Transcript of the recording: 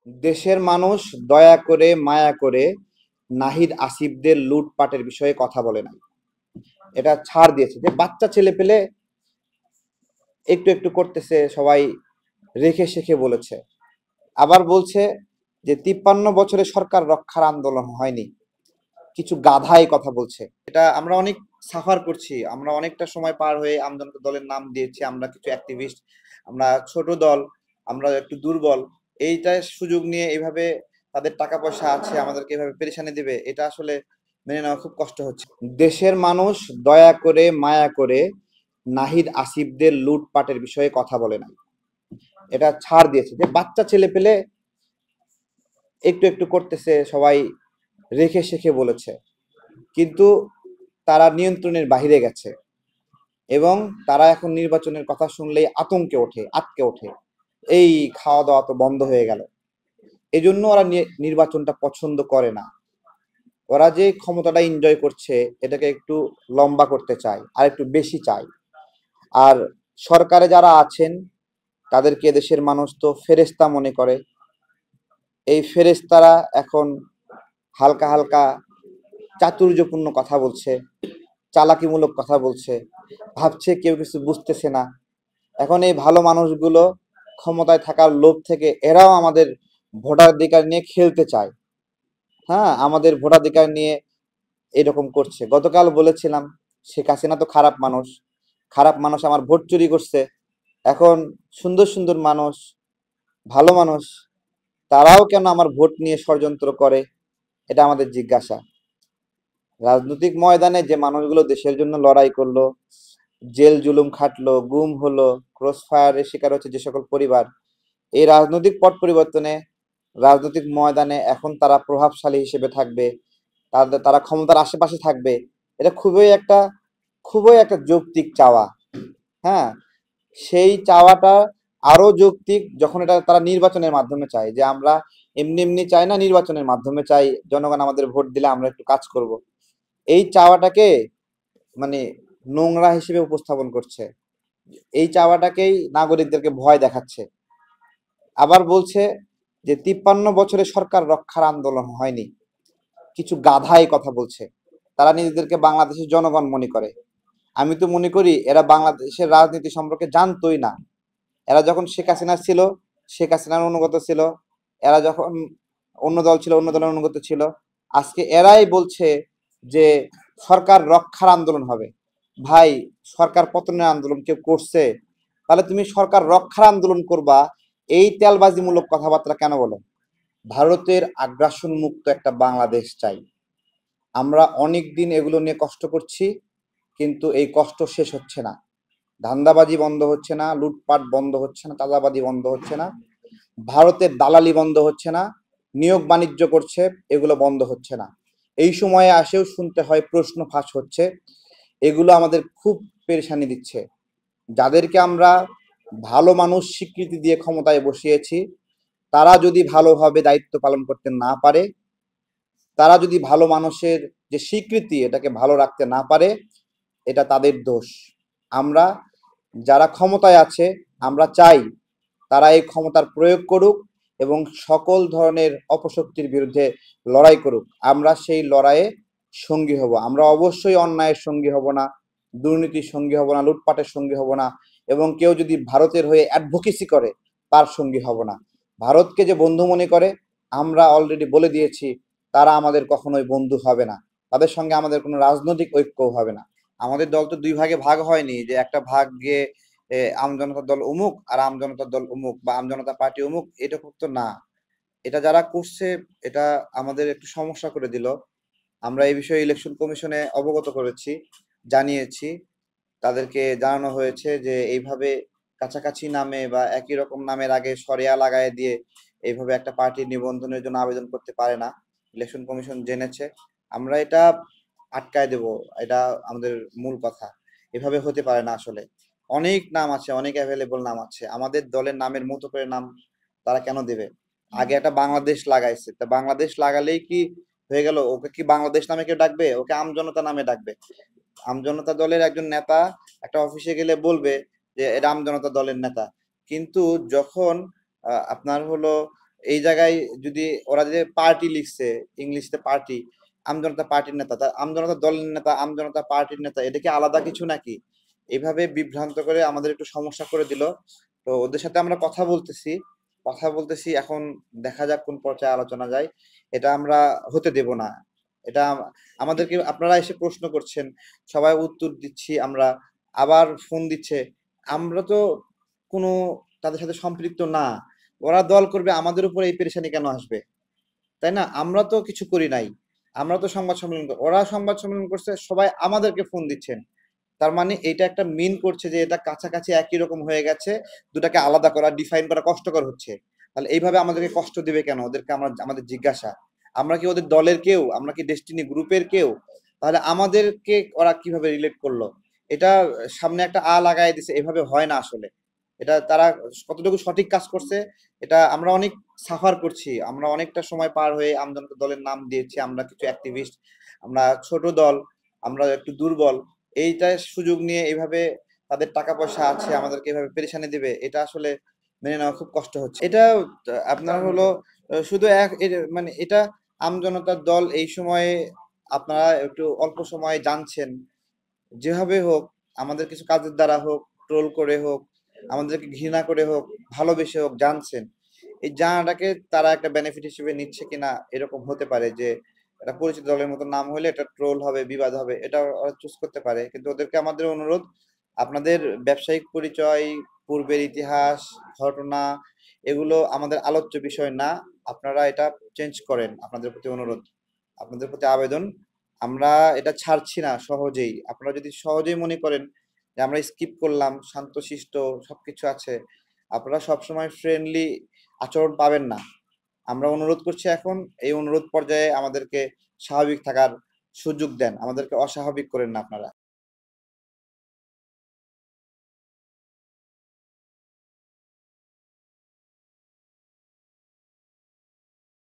দেশের মানুষ দয়া করে মায়া করে নাহিদ আসিফদের লুটপাটের বিষয়ে কথা বলে নাই। এটা ছাড় দিয়েছে যে বাচ্চা ছেলে পেলে একটু একটু করতেছে, সবাই রেখে শেখে বলেছে। আবার বলছে যে 53 বছরে সরকার রক্ষার আন্দোলন হয়নি, কিছু গাধাই কথা বলছে। এটা আমরা অনেক সাফার করছি, আমরা অনেকটা সময় পার হয়ে আমজনতা দলের নাম দিয়েছি, আমরা কিছু অ্যাক্টিভিস্ট, আমরা ছোট দল, আমরা একটু দুর্বল। এইটা সুযোগ নিয়ে এইভাবে তাদের টাকা পয়সা আছে আমাদেরকে এভাবে পেরেশানি দিবে, এটা আসলে মেনে নেওয়া খুব কষ্ট হচ্ছে। দেশের মানুষ দয়া করে মায়া করে নাহিদ আসিফদের লুটপাটের বিষয়ে কথা বলে নাই। এটা ছাড় দিয়েছে যে বাচ্চা ছেলে পেলে একটু একটু করতেছে, সবাই রেখে শেখে বলেছে। কিন্তু তারা নিয়ন্ত্রণের বাহিরে গেছে এবং তারা এখন নির্বাচনের কথা শুনলেই আতঙ্কে ওঠে, আতকে ওঠে। এই খাওয়া দাওয়া তো বন্ধ হয়ে গেল। এজন্য ওরা নির্বাচনটা পছন্দ করে না। ওরা যে ক্ষমতাটা এনজয় করছে এটাকে একটু লম্বা করতে চায়, আর একটু বেশি চায়। আর সরকারে যারা আছেন তাদেরকে দেশের মানুষ তো ফেরেশতা মনে করে। এই ফেরেশতারা এখন হালকা হালকা চাতুর্যপূর্ণ কথা বলছে, চালাকিমূলক কথা বলছে, ভাবছে কেউ কিছু বুঝতেছে না। এখন এই ভালো মানুষগুলো ক্ষমতায় থাকার লোভ থেকে এরাও আমাদের ভোটাধিকার নিয়ে খেলতে চায়। হ্যাঁ, আমাদের ভোটাধিকার নিয়ে এরকম করছে। গতকাল বলেছিলাম শেখ হাসিনা তো খারাপ মানুষ, খারাপ মানুষ আমার ভোট চুরি করছে। এখন সুন্দর সুন্দর মানুষ, ভালো মানুষ, তারাও কেন আমার ভোট নিয়ে ষড়যন্ত্র করে, এটা আমাদের জিজ্ঞাসা। রাজনৈতিক ময়দানে যে মানুষগুলো দেশের জন্য লড়াই করলো, জেল জুলুম খাটলো, গুম হলো, ক্রস ফায়ারের শিকার হচ্ছে যে সকল পরিবার, এই রাজনৈতিক পট পরিবর্তনে রাজনৈতিক ময়দানে এখন তারা প্রভাবশালী হিসেবে থাকবে, তারা ক্ষমতার আশেপাশে থাকবে। এটা খুবই একটা যৌক্তিক চাওয়া। হ্যাঁ, সেই চাওয়াটা আরো যৌক্তিক যখন এটা তারা নির্বাচনের মাধ্যমে চায়, যে আমরা এমনি এমনি চাই না, নির্বাচনের মাধ্যমে চাই, জনগণ আমাদের ভোট দিলে আমরা একটু কাজ করব। এই চাওয়াটাকে মানে নোংরা হিসেবে উপস্থাপন করছে, এই চাওয়াটাকেই নাগরিকদেরকে ভয় দেখাচ্ছে। আবার বলছে যে 53 বছরে সরকার রক্ষার আন্দোলন হয়নি, কিছু গাধাই কথা বলছে। তারা নিজেদেরকে বাংলাদেশের জনগণ মনে করে। আমি তো মনে করি এরা বাংলাদেশের রাজনীতি সম্পর্কে জানতোই না। এরা যখন শেখ হাসিনা ছিল, শেখ হাসিনার অনুগত ছিল। এরা যখন অন্য দল ছিল, অন্য দলের অনুগত ছিল। আজকে এরাই বলছে যে সরকার রক্ষার আন্দোলন হবে। ভাই, সরকার পতনের আন্দোলন কেউ করছে? তাহলে তুমি সরকার রক্ষার আন্দোলন করবা, এই তেলবাজিমূলক কথাবার্তা কেন বলো? ভারতের আগ্রাসন মুক্ত একটা বাংলাদেশ চাই। আমরা অনেক দিন এগুলো নিয়ে কষ্ট করছি, কিন্তু এই কষ্ট শেষ হচ্ছে না। ধান্দাবাজি বন্ধ হচ্ছে না, লুটপাট বন্ধ হচ্ছে না, চাঁদাবাজি বন্ধ হচ্ছে না, ভারতের দালালি বন্ধ হচ্ছে না, নিয়োগ বাণিজ্য করছে, এগুলো বন্ধ হচ্ছে না। এই সময়ে আসেও শুনতে হয় প্রশ্ন ফাঁস হচ্ছে। এগুলো আমাদের খুব পেরেশানি দিচ্ছে। যাদেরকে আমরা ভালো মানুষ স্বীকৃতি দিয়ে ক্ষমতায় বসিয়েছি, তারা যদি ভালোভাবে দায়িত্ব পালন করতে না পারে, তারা যদি ভালো মানুষের যে স্বীকৃতি এটাকে ভালো রাখতে না পারে, এটা তাদের দোষ। আমরা যারা ক্ষমতায় আছে, আমরা চাই তারা এই ক্ষমতার প্রয়োগ করুক এবং সকল ধরনের অপশক্তির বিরুদ্ধে লড়াই করুক। আমরা সেই লড়াইয়ে সঙ্গী হব। আমরা অবশ্যই অন্যায়ের সঙ্গী হব না, দুর্নীতির সঙ্গী হব না, লুটপাটের সঙ্গী হব না, এবং কেউ যদি ভারতের হয়ে অ্যাডভোকেসি করে তার সঙ্গী হব না। ভারতকে যে বন্ধু মনে করে, আমরা অলরেডি বলে দিয়েছি তারা আমাদের কখনোই বন্ধু হবে না। তাদের সঙ্গে আমাদের কোনো রাজনৈতিক ঐক্যও হবে না। আমাদের দল তো দুই ভাগে ভাগ হয়নি, যে একটা ভাগ গিয়ে আমজনতা দল অমুক আর আমজনতা দল অমুক বা আমজনতা পার্টি অমুক, এটা তো না। এটা যারা করছে এটা আমাদের একটু সমস্যা করে দিল। আমরা এই বিষয়ে ইলেকশন কমিশনে অবগত করেছি, জানিয়েছি। তাদেরকে জানানো হয়েছে যে এইভাবে কাছাকাছি নামে বা একই রকম নামের আগে সরিয়া লাগায় দিয়ে এইভাবে একটা পার্টির নিবন্ধনের জন্য আবেদন করতে পারে না। ইলেকশন কমিশন জেনেছে। আমরা এটা আটকায় দেব, এটা আমাদের মূল কথা। এভাবে হতে পারে না আসলে। অনেক নাম আছে, অনেক অ্যাভেলেবল নাম আছে, আমাদের দলের নামের মতো করে নাম তারা কেন দেবে? আগে একটা বাংলাদেশ লাগাইছে, তা বাংলাদেশ লাগালেই কি হয়ে গেল? ওকে কি বাংলাদেশ নামে কেউ ডাকবে? ওকে আমজনতা নামে ডাকবে। আমজনতা দলের একজন নেতা একটা অফিসে গেলে বলবে যে এটা আমজনতা দলের নেতা। কিন্তু যখন আপনার হলো এই জায়গায় যদি ওরা যে পার্টি লিখছে, ইংলিশে পার্টি, আমজনতা পার্টির নেতা, তা আমজনতা দলের নেতা, আমজনতা পার্টির নেতা, এটা কি আলাদা কিছু নাকি? এইভাবে বিভ্রান্ত করে আমাদের একটু সমস্যা করে দিল। তো ওদের সাথে আমরা কথা বলতেছি এখন, দেখা যাক কোন পর্যায়ে আলোচনা যায়। এটা আমরা হতে দেব না। এটা আমাদেরকে আপনারা এসে প্রশ্ন করছেন, সবাই উত্তর দিচ্ছি আমরা, আবার ফোন দিচ্ছে। আমরা তো কোনো তাদের সাথে সম্পৃক্ত না। ওরা দল করবে, আমাদের উপরে এই পেরেশানি কেন আসবে? তাই না? আমরা তো কিছু করি নাই। আমরা তো সংবাদ সম্মেলন ওরা সংবাদ সম্মেলন করছে, সবাই আমাদেরকে ফোন দিচ্ছেন। তার মানে এটা একটা মিন করছে যে এটা কাছাকাছি একই রকম হয়ে গেছে, দুটাকে আলাদা করা, ডিফাইন করা কষ্টকর হচ্ছে। তাহলে এইভাবে আমাদেরকে কষ্ট দিবে কেন? ওদেরকে আমাদের জিজ্ঞাসা, আমরা কি ওদের দলের কেউ? আমরা কি ডেস্টিনি গ্রুপের কেউ? তাহলে আমাদেরকে ওরা কিভাবে রিলেট করলো? এটা সামনে একটা লাগাই দিছে, এভাবে হয় না আসলে। এটা তারা কতটুকু সঠিক কাজ করছে, এটা আমরা অনেক সাফার করছি, আমরা অনেকটা সময় পার হয়ে আমজনতা দলের নাম দিয়েছি, আমরা কিছু অ্যাক্টিভিস্ট, আমরা ছোট দল, আমরা একটু দুর্বল, এইটা সুযোগ নিয়ে এভাবে তাদের টাকা পয়সা আছে আমাদেরকে এভাবে পেরেশানি দিবে, এটা আসলে মেনে নেওয়া খুব কষ্ট হচ্ছে। এটা আপনার হলো শুধু মানে এটা আমজনতার দল এই সময়ে আপনারা একটু অল্প সময়ে জানছেন, যেভাবে হোক, আমাদের কিছু কাজের দ্বারা হোক, ট্রোল করে হোক, আমাদেরকে ঘৃণা করে হোক, ভালোবেসে হোক জানছেন। এই জানাটাকে তারা একটা বেনিফিট হিসেবে নিচ্ছে কিনা, এরকম হতে পারে যে এটা পরিচিত দলের মতো নাম হলে এটা ট্রোল হবে, বিবাদ হবে, এটা ওরা চুজ করতে পারে। কিন্তু ওদেরকে আমাদের অনুরোধ, আপনাদের ব্যবসায়িক পরিচয়, পূর্বের ইতিহাস, ঘটনা, এগুলো আমাদের আলোচ্য বিষয় না। আপনারা এটা চেঞ্জ করেন, আপনাদের প্রতি অনুরোধ, আপনাদের প্রতি আবেদন। আমরা এটা ছাড়ছি না সহজেই। আপনারা যদি সহজেই মনে করেন যে আমরা স্কিপ করলাম, শান্তশিষ্ট সবকিছু আছে, আপনারা সবসময় ফ্রেন্ডলি আচরণ পাবেন না। আমরা অনুরোধ করছি এখন, এই অনুরোধ পর্যায়ে আমাদেরকে স্বাভাবিক থাকার সুযোগ দেন, আমাদেরকে অস্বাভাবিক করেন না আপনারা।